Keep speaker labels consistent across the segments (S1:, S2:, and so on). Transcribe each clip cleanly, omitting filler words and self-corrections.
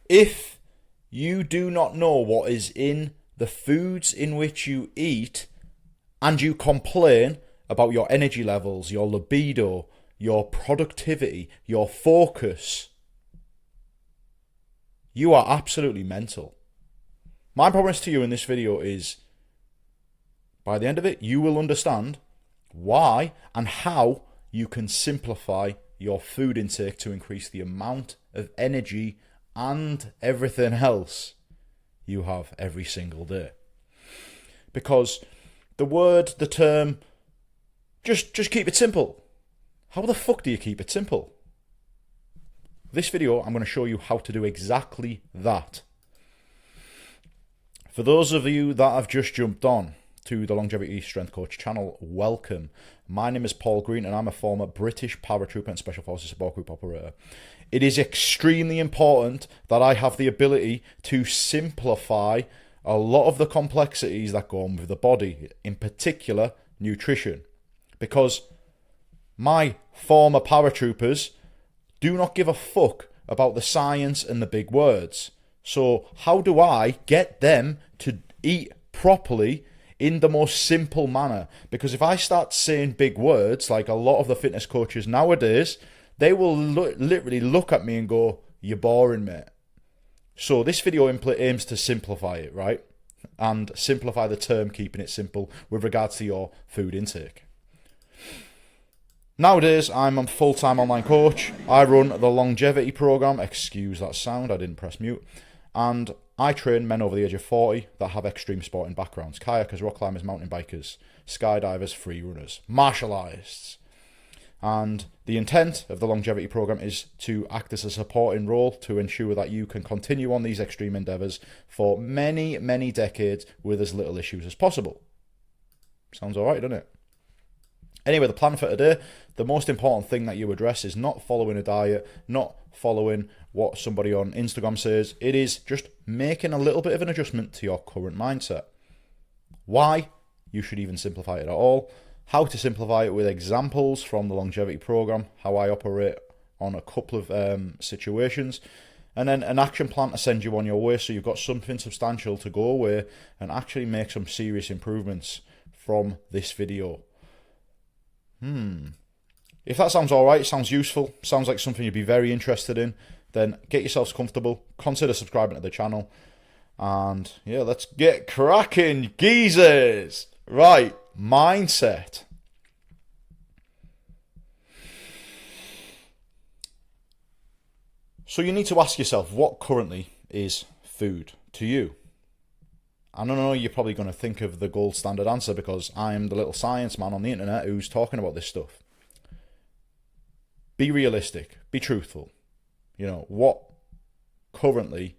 S1: If you do not know what is in the foods in which you eat, and you complain about your energy levels, your libido, your productivity, your focus, you are absolutely mental. My promise to you in this video is, by the end of it, you will understand why and how you can simplify your food intake to increase the amount of energy and everything else you have every single day. Because the term, just keep it simple. How the fuck do you keep it simple? This video, I'm going to show you how to do exactly that. For those of you that have just jumped on to the Longevity Strength Coach channel, welcome. My name is Paul Green and I'm a former British paratrooper and Special Forces Support Group operator. It is extremely important that I have the ability to simplify a lot of the complexities that go on with the body, in particular nutrition, because my former paratroopers do not give a fuck about the science and the big words. So how do I get them to eat properly in the most simple manner? Because if I start saying big words, like a lot of the fitness coaches nowadays, they will literally look at me and go, "You're boring, mate." So this video aims to simplify it, right? And simplify the term, keeping it simple with regards to your food intake. Nowadays, I'm a full-time online coach. I run the longevity program. Excuse that sound, I didn't press mute. And I train men over the age of 40 that have extreme sporting backgrounds. Kayakers, rock climbers, mountain bikers, skydivers, free runners, martial artists. And the intent of the longevity program is to act as a supporting role to ensure that you can continue on these extreme endeavors for many, many decades with as little issues as possible. Sounds all right, doesn't it? Anyway, the plan for today, the most important thing that you address is not following a diet, not following what somebody on Instagram says. It is just making a little bit of an adjustment to your current mindset. Why you should even simplify it at all. How to simplify it with examples from the longevity program, how I operate on a couple of situations, and then an action plan to send you on your way so you've got something substantial to go away and actually make some serious improvements from this video. If that sounds alright, sounds useful, sounds like something you'd be very interested in, then get yourselves comfortable, consider subscribing to the channel, and yeah, let's get cracking, geezers! Right, mindset. So you need to ask yourself, what currently is food to you? I don't know, you're probably going to think of the gold standard answer because I'm the little science man on the internet who's talking about this stuff. Be realistic, be truthful. You know, what currently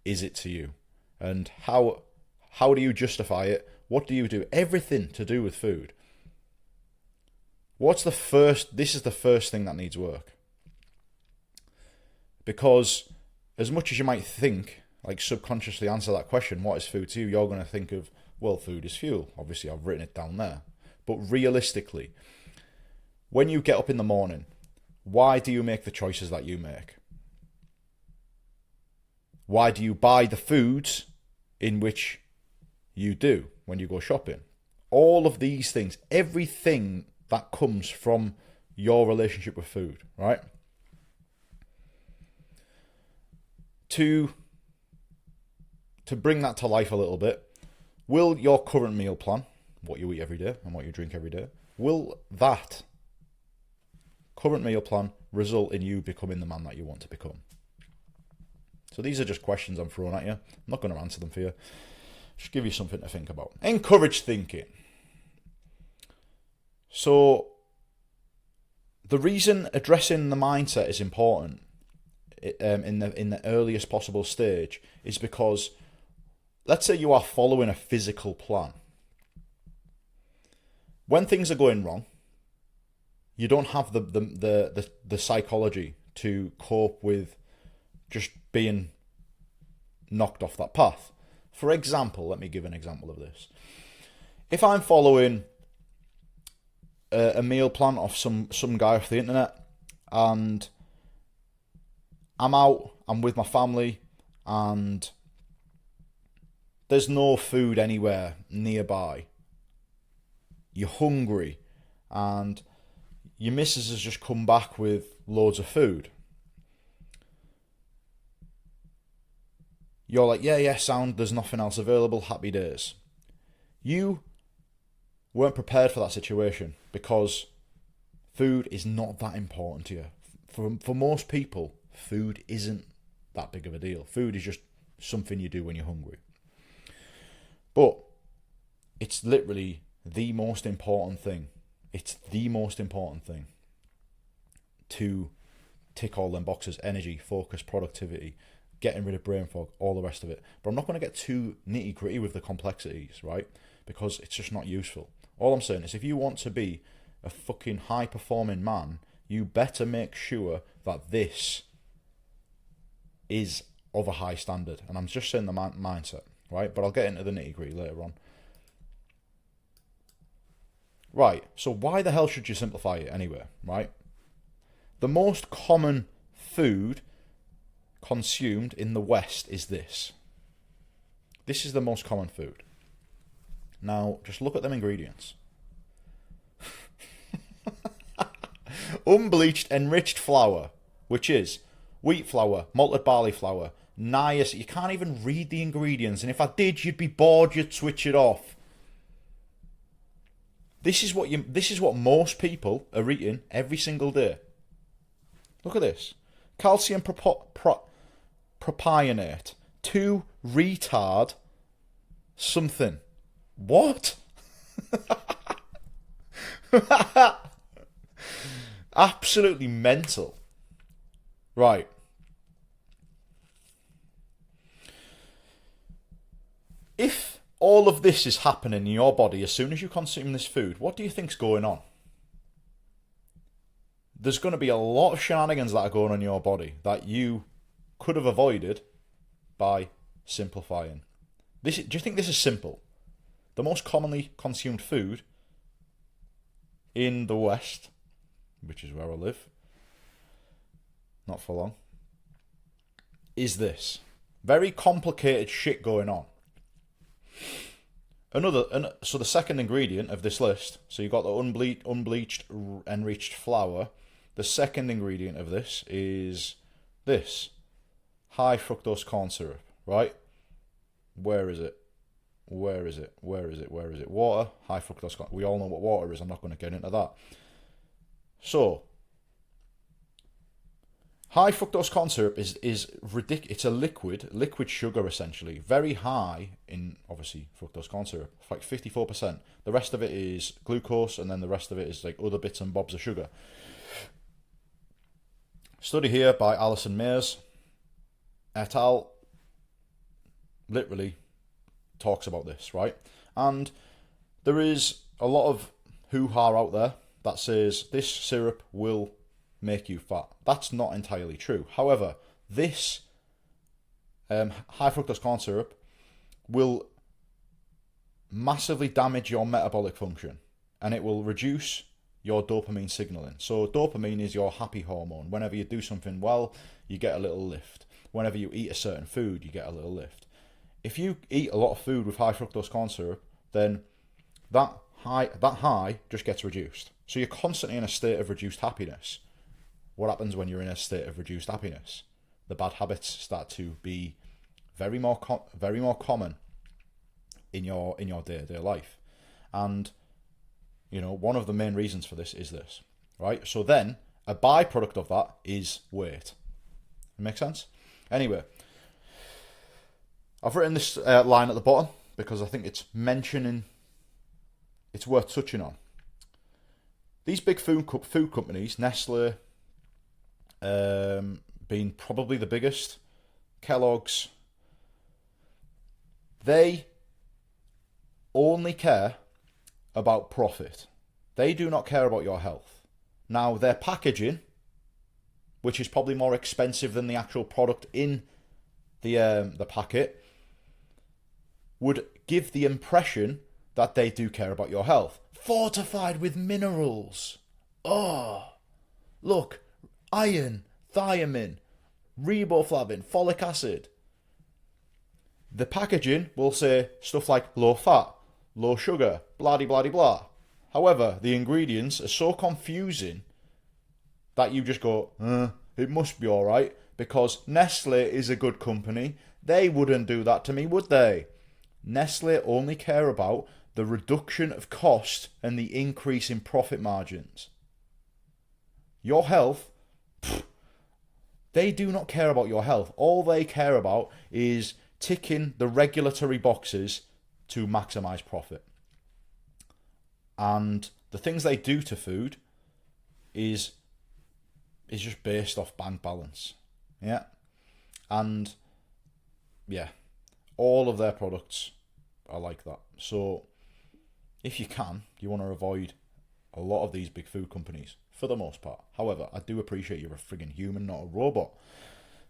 S1: is it to you? And how do you justify it? What do you do? Everything to do with food. This is the first thing that needs work. Because as much as you might think, like subconsciously answer that question, what is food to you? You're going to think of, well, food is fuel. Obviously, I've written it down there. But realistically, when you get up in the morning, why do you make the choices that you make? Why do you buy the foods in which you do when you go shopping? All of these things, everything that comes from your relationship with food, right? To bring that to life a little bit, will your current meal plan, what you eat every day and what you drink every day, will that current meal plan result in you becoming the man that you want to become? So these are just questions I'm throwing at you. I'm not going to answer them for you. Just give you something to think about. Encourage thinking. So the reason addressing the mindset is important in the earliest possible stage is because, let's say you are following a physical plan. When things are going wrong, you don't have the psychology to cope with just being knocked off that path. For example, let me give an example of this. If I'm following a meal plan of some guy off the internet, and I'm I'm with my family and there's no food anywhere nearby. You're hungry and your missus has just come back with loads of food. You're like, yeah, sound, there's nothing else available, happy days. You weren't prepared for that situation because food is not that important to you. For most people, food isn't that big of a deal. Food is just something you do when you're hungry. But it's literally the most important thing. It's the most important thing to tick all them boxes: energy, focus, productivity, getting rid of brain fog, all the rest of it. But I'm not going to get too nitty gritty with the complexities, right? Because it's just not useful. All I'm saying is if you want to be a fucking high performing man, you better make sure that this is of a high standard. And I'm just saying the mindset, right? But I'll get into the nitty gritty later on. Right, so why the hell should you simplify it anyway, right? The most common food consumed in the West is this. This is the most common food. Now, just look at them ingredients. Unbleached enriched flour, which is wheat flour, malted barley flour, niacin. You can't even read the ingredients, and if I did, you'd be bored, you'd switch it off. This is what most people are eating every single day. Look at this. Calcium propionate. 2 retard something. What? Absolutely mental. Right. If all of this is happening in your body as soon as you consume this food, what do you think's going on? There's going to be a lot of shenanigans that are going on in your body that you could have avoided by simplifying. Do you think this is simple? The most commonly consumed food in the West, which is where I live, not for long, is this. Very complicated shit going on. So the second ingredient of this list, so you've got the unbleached enriched flour. The second ingredient of this is this. High fructose corn syrup, right? Where is it? Water, high fructose corn. We all know what water is. I'm not going to get into that. So, high fructose corn syrup is ridiculous. It's a liquid sugar essentially. Very high in, obviously, fructose corn syrup. Like 54%. The rest of it is glucose, and then the rest of it is like other bits and bobs of sugar. Study here by Alison Mayers et al. Literally talks about this, right? And there is a lot of hoo-ha out there that says this syrup will make you fat. That's not entirely true. However, this high fructose corn syrup will massively damage your metabolic function, and it will reduce your dopamine signaling. So dopamine is your happy hormone. Whenever you do something well, you get a little lift. Whenever you eat a certain food, you get a little lift. If you eat a lot of food with high fructose corn syrup, then that high just gets reduced. So you're constantly in a state of reduced happiness. What happens when you're in a state of reduced happiness? The bad habits start to be very more common in your day-to-day life. And you know, one of the main reasons for this is this, right? So then a byproduct of that is weight. Make sense? Anyway, I've written this line at the bottom because I think it's worth touching on. These big food companies, Nestle, being probably the biggest, Kellogg's, they only care about profit. They do not care about your health. Now, their packaging, which is probably more expensive than the actual product in the packet, would give the impression that they do care about your health. Fortified with minerals. Oh, look, iron, thiamine, riboflavin, folic acid. The packaging will say stuff like low fat, low sugar, blah de blah de blah. However, the ingredients are so confusing that you just go, it must be alright, because Nestle is a good company. They wouldn't do that to me, would they? Nestle only care about the reduction of cost and the increase in profit margins. Your health, they do not care about your health. All they care about is ticking the regulatory boxes to maximize profit. And the things they do to food is just based off bank balance. Yeah. And yeah, all of their products are like that. So if you can, you want to avoid a lot of these big food companies for the most part. However, I do appreciate you're a friggin' human, not a robot.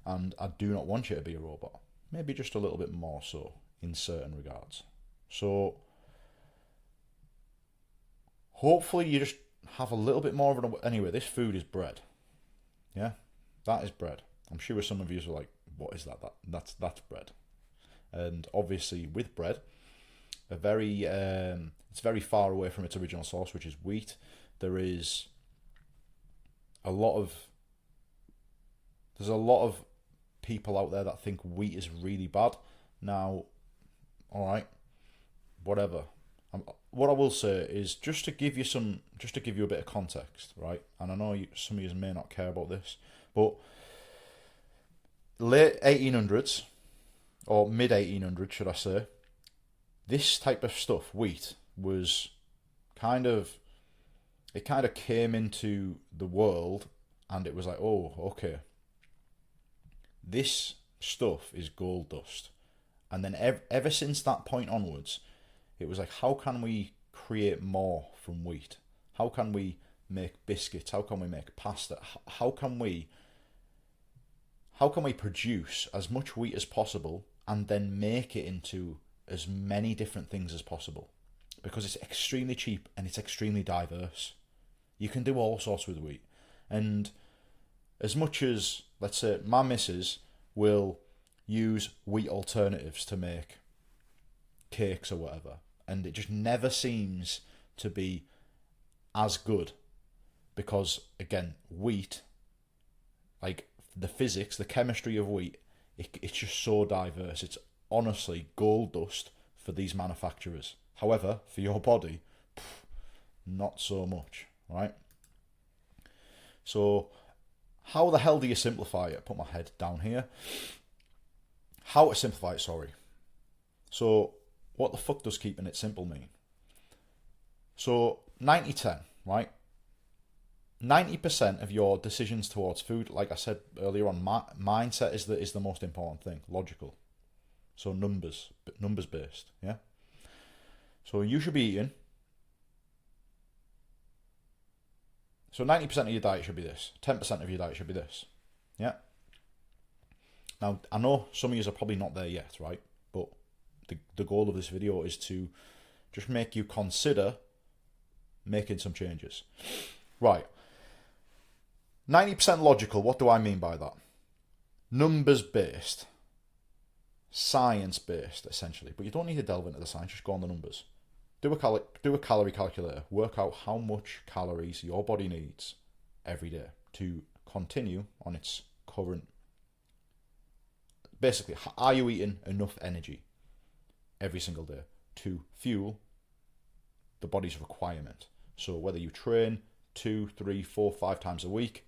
S1: And I do not want you to be a robot. Maybe just a little bit more so in certain regards. So hopefully you just have a little bit more of an... Anyway, this food is bread. Yeah, that is bread. I'm sure some of you are like, what is that? That's bread. And obviously with bread, it's very far away from its original source, which is wheat. There's a lot of people out there that think wheat is really bad. Now, all right, whatever. What I will say is just to give you a bit of context, right? And I know some of you may not care about this, but late 1800s or mid 1800s, should I say, this type of stuff, wheat, was it kind of came into the world, and it was like, oh, okay, this stuff is gold dust. And then ever since that point onwards, it was like, how can we create more from wheat? How can we make biscuits? How can we make pasta? How can we produce as much wheat as possible and then make it into as many different things as possible? Because it's extremely cheap and it's extremely diverse. You can do all sorts with wheat. And as much as, let's say, my missus will use wheat alternatives to make cakes or whatever, and it just never seems to be as good, because again, wheat, like the physics, the chemistry of wheat, it's just so diverse. It's honestly gold dust for these manufacturers. However, for your body, not so much, right? So how the hell do you simplify it? Put my head down here. How to simplify it, sorry. So what the fuck does keeping it simple mean? So 90-10, right? 90% of your decisions towards food, like I said earlier on, mindset is the most important thing, logical. So numbers based, yeah? So you should be eating. So 90% of your diet should be this. 10% of your diet should be this, yeah? Now, I know some of you are probably not there yet, right? But the goal of this video is to just make you consider making some changes. Right. 90% logical, what do I mean by that? Numbers based. Science based, essentially. But you don't need to delve into the science, just go on the numbers. Do a calorie calculator. Work out how much calories your body needs every day to continue on its current... Basically, are you eating enough energy every single day to fuel the body's requirement? So whether you train 2, 3, 4, 5 times a week,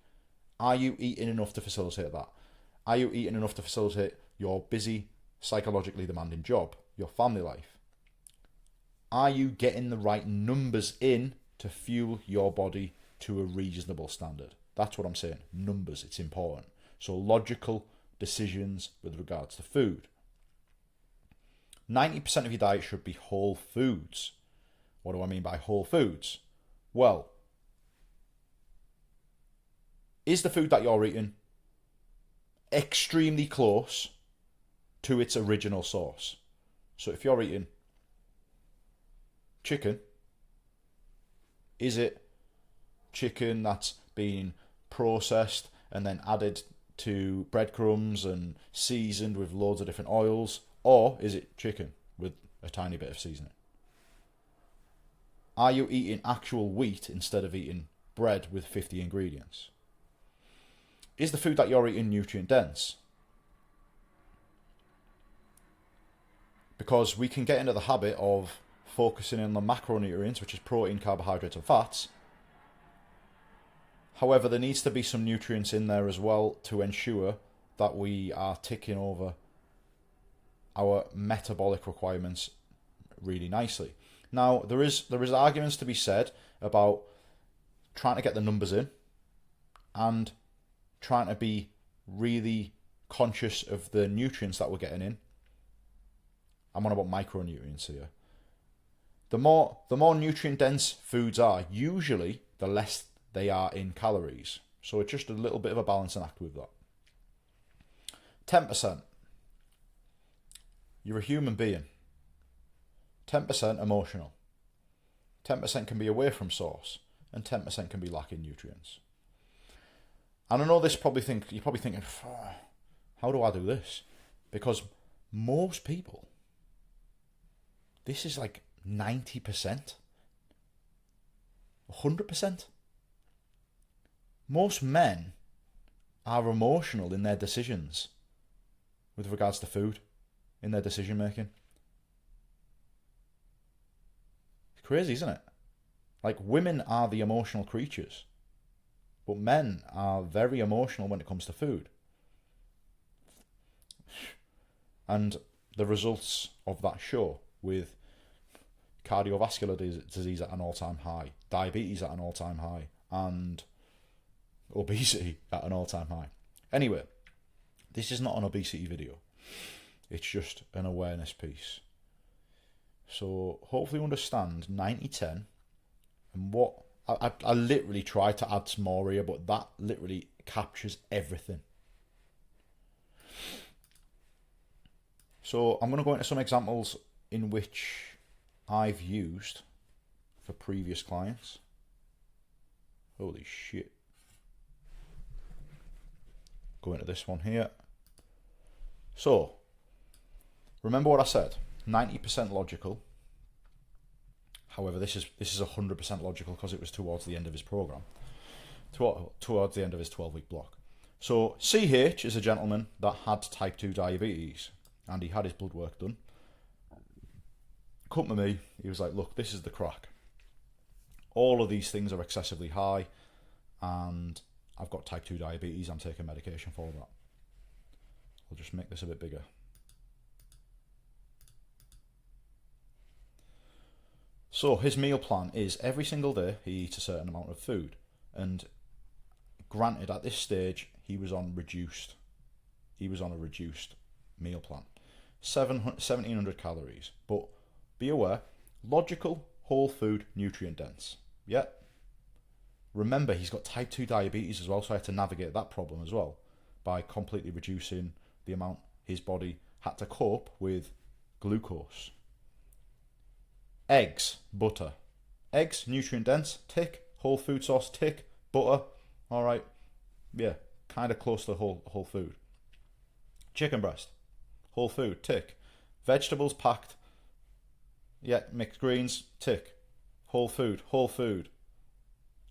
S1: are you eating enough to facilitate that? Are you eating enough to facilitate your busy, psychologically demanding job, your family life? Are you getting the right numbers in to fuel your body to a reasonable standard? That's what I'm saying. Numbers, it's important. So logical decisions with regards to food. 90% of your diet should be whole foods. What do I mean by whole foods? Well, is the food that you're eating extremely close to its original source? So if you're eating chicken, is it chicken that's been processed and then added to breadcrumbs and seasoned with loads of different oils? Or is it chicken with a tiny bit of seasoning? Are you eating actual wheat instead of eating bread with 50 ingredients? Is the food that you're eating nutrient dense? Because we can get into the habit of focusing on the macronutrients, which is protein, carbohydrates, and fats. However, there needs to be some nutrients in there as well to ensure that we are ticking over our metabolic requirements really nicely. Now, there is arguments to be said about trying to get the numbers in and trying to be really conscious of the nutrients that we're getting in. I'm on about micronutrients here. The more nutrient dense foods are, usually the less they are in calories. So it's just a little bit of a balancing act with that. 10%. You're a human being. 10% emotional. 10% can be away from source, and 10% can be lacking nutrients. And I know you're probably thinking, how do I do this? Because most people, this is like 90%, 100%. Most men are emotional in their decisions with regards to food, in their decision making. It's crazy, isn't it? Like, women are the emotional creatures, but men are very emotional when it comes to food. And the results of that show with cardiovascular disease at an all-time high, diabetes at an all-time high, and obesity at an all-time high. Anyway, this is not an obesity video. It's just an awareness piece. So hopefully you understand 90-10 and what... I literally tried to add some more here, but that literally captures everything. So I'm going to go into some examples in which I've used for previous clients. Holy shit. Go into this one here. So, remember what I said, 90% logical. However, this is 100% logical because it was towards the end of his program, towards the end of his 12-week block. So, CH is a gentleman that had type 2 diabetes, and he had his blood work done. Come to me, he was like, look, this is the crack. All of these things are excessively high, and I've got type 2 diabetes, I'm taking medication for that. I'll just make this a bit bigger. So his meal plan is every single day he eats a certain amount of food, and granted at this stage he was on a reduced meal plan, 1700 calories, but be aware, logical, whole food, nutrient dense. Yeah. Remember, he's got type 2 diabetes as well, so I had to navigate that problem as well by completely reducing the amount his body had to cope with glucose. Eggs, butter. Eggs, nutrient dense, tick. Whole food source, tick. Butter, all right. Yeah, kind of close to whole food. Chicken breast, whole food, tick. Vegetables packed. Yeah, mixed greens, tick. Whole food.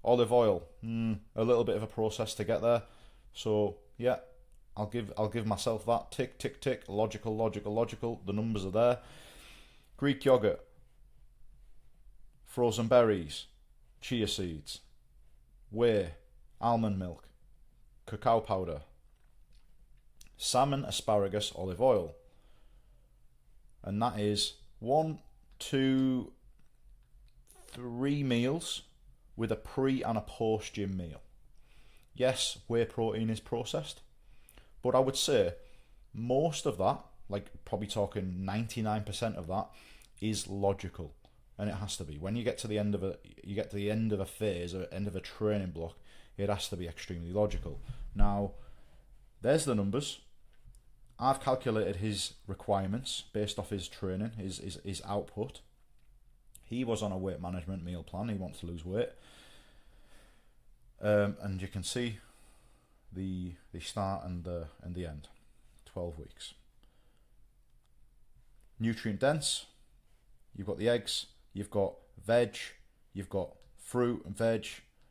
S1: Olive oil, a little bit of a process to get there. So yeah, I'll give myself that. Tick, tick, tick. Logical. The numbers are there. Greek yogurt, frozen berries, chia seeds, whey, almond milk, cacao powder, salmon, asparagus, olive oil. And that is 1, 2, 3 meals with a pre and a post gym meal. Yes, whey protein is processed, but I would say most of that, like probably talking 99% of that, is logical, and it has to be. When you get to the end of a phase or end of a training block, it has to be extremely logical. Now, there's the numbers. I've calculated his requirements based off his training, his output. He was on a weight management meal plan. He wants to lose weight. And you can see the start and the end. 12 weeks. Nutrient dense. You've got the eggs. You've got veg. You've got fruit and veg.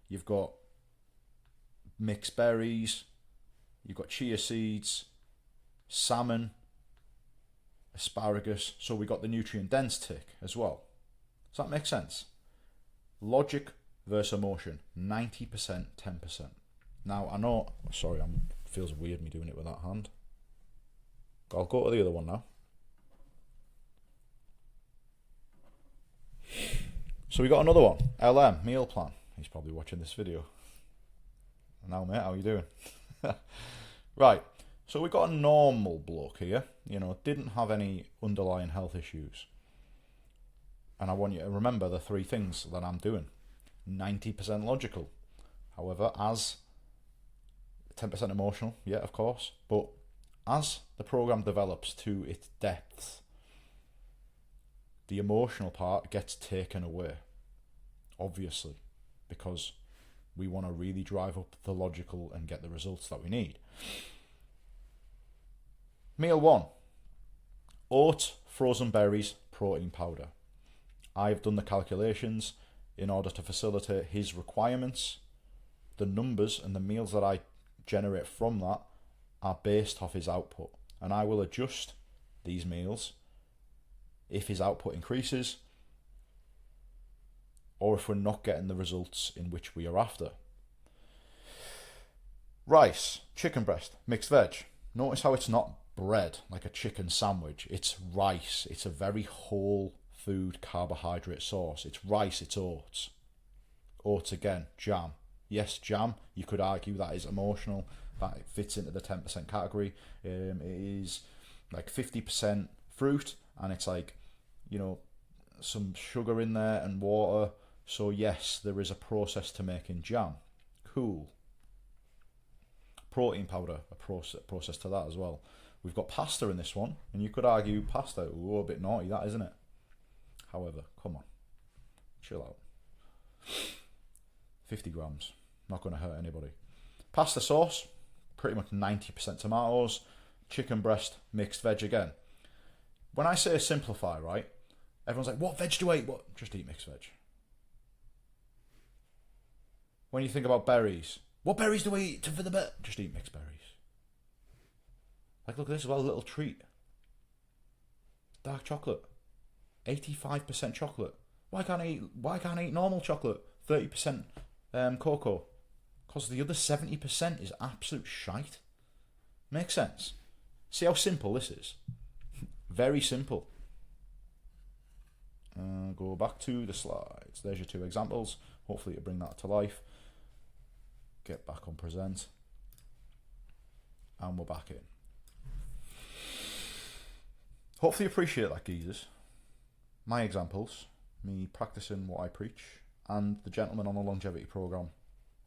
S1: You've got mixed berries. You've got chia seeds, salmon, asparagus. So we got the nutrient dense tick as well. Does that make sense? Logic versus emotion. 90%, 10%. Now I know. Sorry, feels weird me doing it with that hand. I'll go to the other one now. So we got another one. LM, meal plan. He's probably watching this video. Now, mate, how you doing? Right. So we got a normal bloke here. Didn't have any underlying health issues. And I want you to remember the three things that I'm doing. 90% logical. However, as 10% emotional, yeah, of course. But as the program develops to its depths, the emotional part gets taken away, obviously, because we want to really drive up the logical and get the results that we need. Meal 1. Oats, frozen berries, protein powder. I've done the calculations in order to facilitate his requirements. The numbers and the meals that I generate from that are based off his output, and I will adjust these meals if his output increases or if we're not getting the results in which we are after. Rice, chicken breast, mixed veg. Notice how it's not bread like a chicken sandwich. It's rice. It's a very whole food carbohydrate source. It's rice, it's oats. Oats again, jam. Yes, jam, you could argue that is emotional. That it fits into the 10% category. It is like 50% fruit, and it's like, some sugar in there and water. So yes, there is a process to making jam. Cool. Protein powder, a process to that as well. We've got pasta in this one, and you could argue pasta, a bit naughty that, isn't it? However, come on, chill out. 50 grams, not going to hurt anybody. Pasta sauce, pretty much 90% tomatoes. Chicken breast, mixed veg again. When I say simplify, right, everyone's like, what veg do I eat? What? Just eat mixed veg. When you think about berries, what berries do I eat for the bit? Just eat mixed berries. Like, look at this as well, a little treat. Dark chocolate. 85% chocolate. Why can't I eat normal chocolate? 30% cocoa. Because the other 70% is absolute shite. Makes sense? See how simple this is? Very simple. Go back to the slides. There's your two examples. Hopefully you bring that to life. Get back on present. And we're back in. Hopefully you appreciate that, geezers. My examples, me practicing what I preach, and the gentleman on the longevity program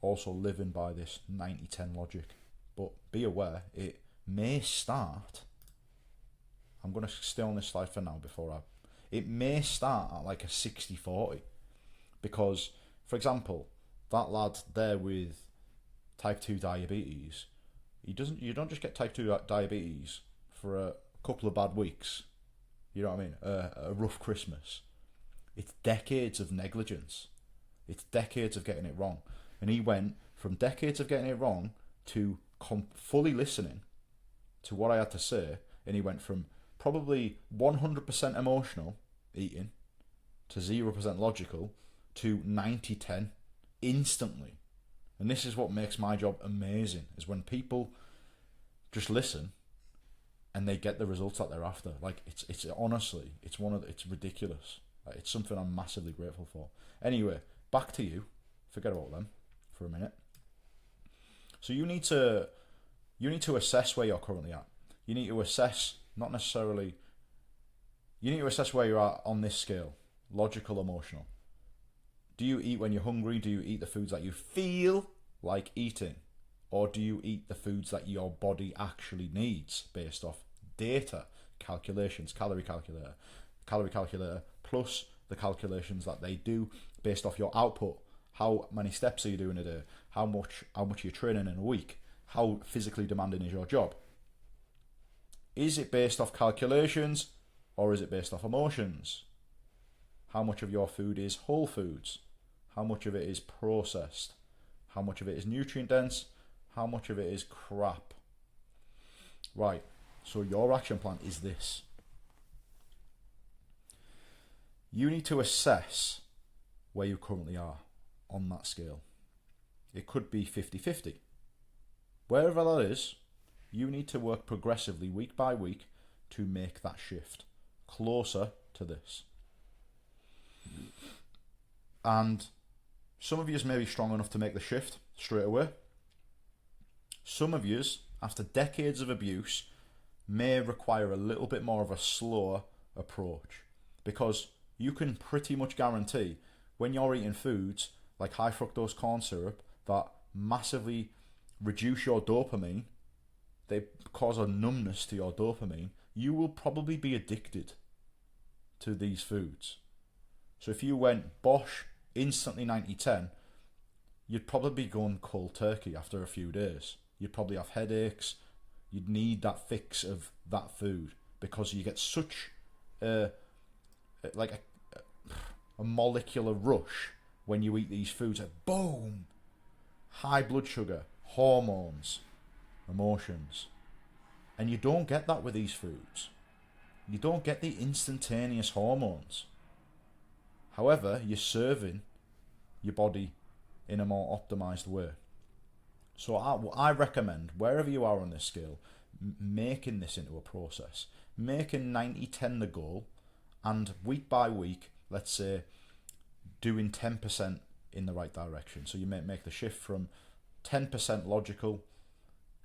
S1: also living by this 90-10 logic. But be aware, it may start... I'm going to stay on this slide for now it may start at like a 60-40. Because, for example, that lad there with type 2 diabetes, you don't just get type 2 diabetes for a couple of bad weeks. You know what I mean? A rough Christmas. It's decades of negligence. It's decades of getting it wrong. And he went from decades of getting it wrong to fully listening to what I had to say, and he went from probably 100% emotional eating to 0% logical to 90-10 instantly. And this is what makes my job amazing, is when people just listen and they get the results that they're after. Like, it's honestly, it's ridiculous. Like, it's something I'm massively grateful for. Anyway, back to you. Forget about them for a minute. So you need to assess where you're currently at. You need to assess, not necessarily, you need to assess where you're at on this scale. Logical, emotional. Do you eat when you're hungry? Do you eat the foods that you feel like eating? Or do you eat the foods that your body actually needs based off data, calculations, calorie calculator, plus the calculations that they do based off your output? How many steps are you doing a day? How much are you training in a week? how physically demanding is your job? Is it based off calculations or is it based off emotions? How much of your food is whole foods? How much of it is processed? How much of it is nutrient dense? How much of it is crap? Right, so your action plan is this. You need to assess where you currently are on that scale. It could be 50-50. Wherever that is, you need to work progressively week by week to make that shift closer to this. And some of yous may be strong enough to make the shift straight away. Some of yous, after decades of abuse, may require a little bit more of a slower approach, because you can pretty much guarantee when you're eating foods like high fructose corn syrup that massively reduce your dopamine, they cause a numbness to your dopamine, you will probably be addicted to these foods. So if you went bosh, instantly 90-10, you'd probably be going cold turkey after a few days. You'd probably have headaches. You'd need that fix of that food because you get such a molecular rush when you eat these foods. Like boom, high blood sugar, hormones, emotions. And you don't get that with these foods. You don't get the instantaneous hormones. However, you're serving your body in a more optimized way. So I recommend, wherever you are on this scale, making this into a process. Making 90-10 the goal, and week by week, let's say, doing 10% in the right direction. So you make the shift from 10% logical,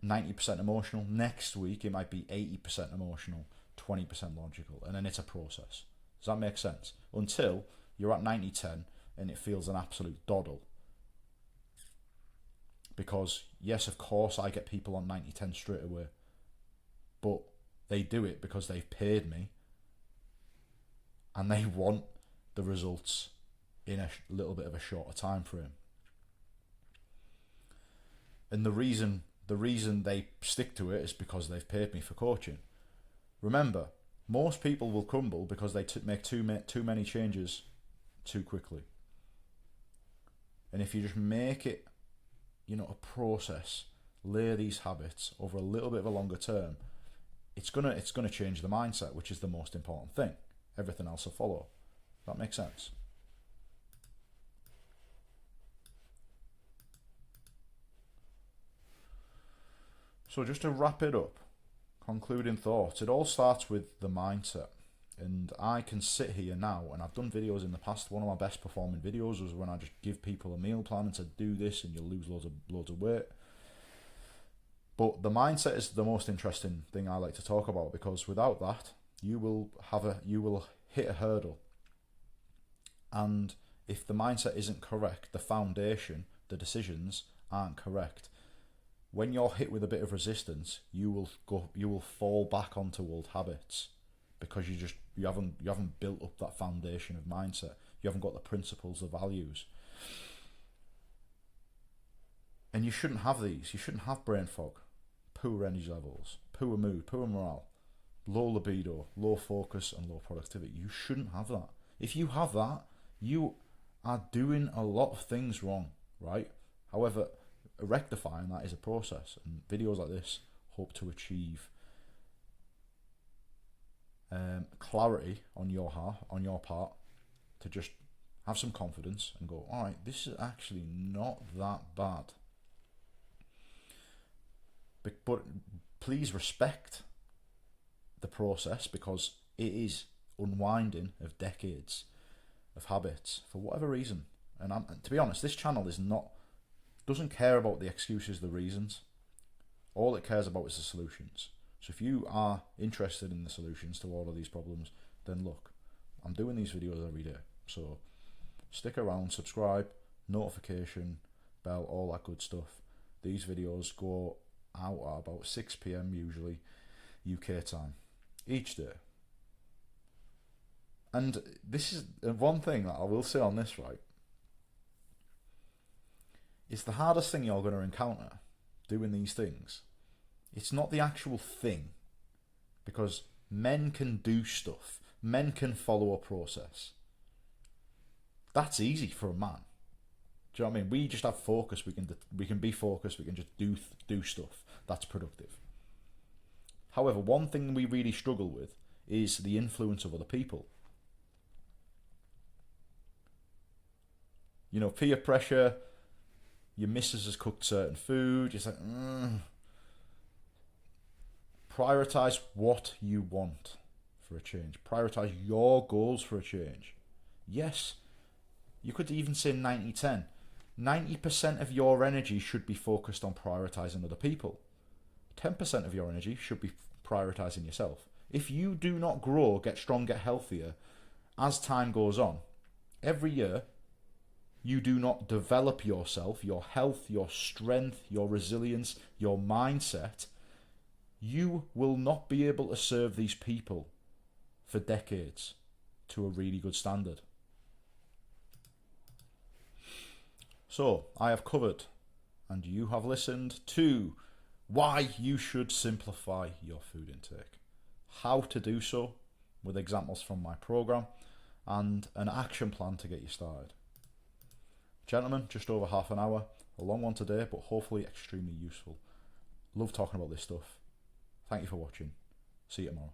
S1: 90% emotional. Next week, it might be 80% emotional, 20% logical, and then it's a process. Does that make sense? Until you're at 90-10 and it feels an absolute doddle. Because, yes, of course, I get people on 90-10 straight away. But they do it because they've paid me. And they want the results in a little bit of a shorter time frame. And the reason they stick to it is because they've paid me for coaching. Remember, most people will crumble because they make too many changes too quickly. And if you just make it, a process, layer these habits over a little bit of a longer term, it's gonna change the mindset, which is the most important thing. Everything else will follow. That makes sense. So just to wrap it up, concluding thoughts, it all starts with the mindset. And I can sit here now, and I've done videos in the past. One of my best performing videos was when I just give people a meal plan and said, do this and you'll lose loads of weight. But the mindset is the most interesting thing I like to talk about, because without that, you will hit a hurdle. And if the mindset isn't correct, the foundation, the decisions aren't correct. When you're hit with a bit of resistance, you will fall back onto old habits, because you haven't built up that foundation of mindset. You haven't got the principles, the values. And you shouldn't have these. You shouldn't have brain fog, poor energy levels, poor mood, poor morale, low libido, low focus, and low productivity. You shouldn't have that. If you have that, you are doing a lot of things wrong, right? However, rectifying that is a process, and videos like this hope to achieve clarity on your part, to just have some confidence and go, all right, this is actually not that bad. But please respect the process, because it is unwinding of decades of habits for whatever reason. And to be honest, this channel doesn't care about the excuses, the reasons. All it cares about is the solutions. So if you are interested in the solutions to all of these problems, then look, I'm doing these videos every day. So stick around, subscribe, notification bell, all that good stuff. These videos go out at about 6 p.m. usually UK time each day. And this is one thing that I will say on this, right? It's the hardest thing you're going to encounter doing these things, it's not the actual thing, because men can do stuff. Men can follow a process. That's easy for a man. Do you know what I mean? We just have focus. We can be focused. We can just do stuff. That's productive. However, one thing we really struggle with is the influence of other people. You know, peer pressure. Your missus has cooked certain food. You're like, Prioritize what you want for a change. Prioritize your goals for a change. Yes, you could even say 90-10. 90% of your energy should be focused on prioritizing other people. 10% of your energy should be prioritizing yourself. If you do not grow, get strong, get healthier as time goes on, every year you do not develop yourself, your health, your strength, your resilience, your mindset, you will not be able to serve these people for decades to a really good standard. So, I have covered, and you have listened to, why you should simplify your food intake, how to do so with examples from my program, and an action plan to get you started. Gentlemen, just over half an hour, a long one today, but hopefully extremely useful. Love talking about this stuff. Thank you for watching. See you tomorrow.